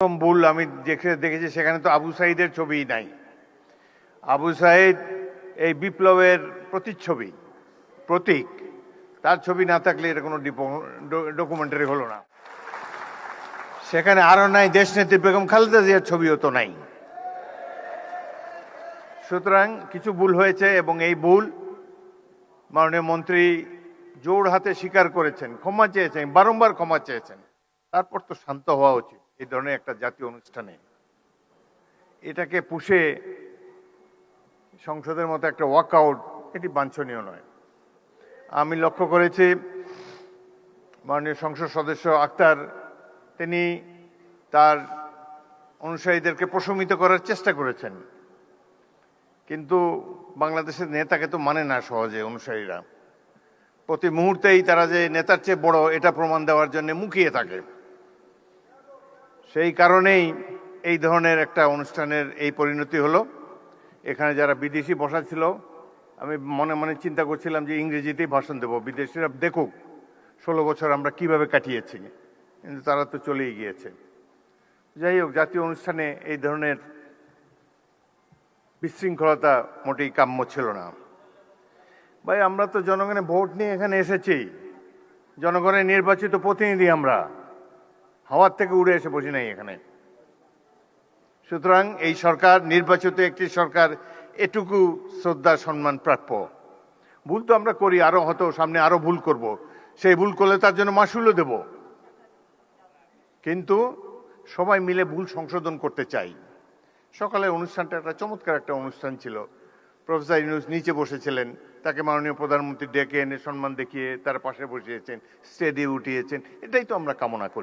ভুল আমি দেখেছি, সেখানে তো আবু সাইদের ছবিই নাই। আবু সাইদ এই বিপ্লবের প্রতিচ্ছবি, প্রতীক। তার ছবি না থাকলে এটা কোনো ডকুমেন্টারি হলো না। সেখানে আরো নাই দেশনেত্রী বেগম খালেদা জিয়ার ছবিও তো নাই। সুতরাং কিছু ভুল হয়েছে এবং এই ভুল মাননীয় মন্ত্রী জোর হাতে স্বীকার করেছেন, ক্ষমা চেয়েছেন, বারংবার ক্ষমা চেয়েছেন। তারপর তো শান্ত হওয়া উচিত। এই ধরনের একটা জাতীয় অনুষ্ঠানে এটাকে পুষে সংসদের মতো একটা ওয়াকআউট, এটি বাঞ্ছনীয় নয়। আমি লক্ষ্য করেছি মাননীয় সংসদ সদস্য আক্তার, তিনি তার অনুসারীদেরকে প্রশমিত করার চেষ্টা করেছেন, কিন্তু বাংলাদেশের নেতাকে তো মানে না সহজে অনুসারীরা। প্রতি মুহূর্তেই তারা যে নেতার চেয়ে বড় এটা প্রমাণ দেওয়ার জন্য মুখিয়ে থাকে। সেই কারণেই এই ধরনের একটা অনুষ্ঠানের এই পরিণতি হলো। এখানে যারা বিদেশি বসা ছিল, আমি মনে মনে চিন্তা করছিলাম যে ইংরেজিতেই ভাষণ দেব, বিদেশিরা দেখুক 16 বছর আমরা কিভাবে কাটিয়েছি, কিন্তু তারা তো চলেই গিয়েছে। যাই হোক, জাতীয় অনুষ্ঠানে এই ধরনের বিশৃঙ্খলতা মোটেই কাম্য ছিল না। ভাই, আমরা তো জনগণের ভোট নিয়ে এখানে এসেছি, জনগণের নির্বাচিত প্রতিনিধি আমরা, হাওয়ার থেকে উড়ে এসে বসি নাই এখানে। সুতরাং এই সরকার, নির্বাচিত একটি সরকার, এটুকু শ্রদ্ধা সম্মান প্রাপ্য। ভুল তো আমরা করি, আরো হয়তো সামনে আরো ভুল করব, সেই ভুল করলে তার জন্য মাসুলও দেব, কিন্তু সবাই মিলে ভুল সংশোধন করতে চাই। সকালে অনুষ্ঠানটা একটা চমৎকার একটা অনুষ্ঠান ছিল। প্রফেসর ইউনূস নিচে বসেছিলেন, তাকে মাননীয় প্রধানমন্ত্রী ডেকে এনে সম্মান দেখিয়ে তার পাশে বসিয়েছেন, স্টেজে উঠিয়েছেন। এটাই তো আমরা কামনা করি।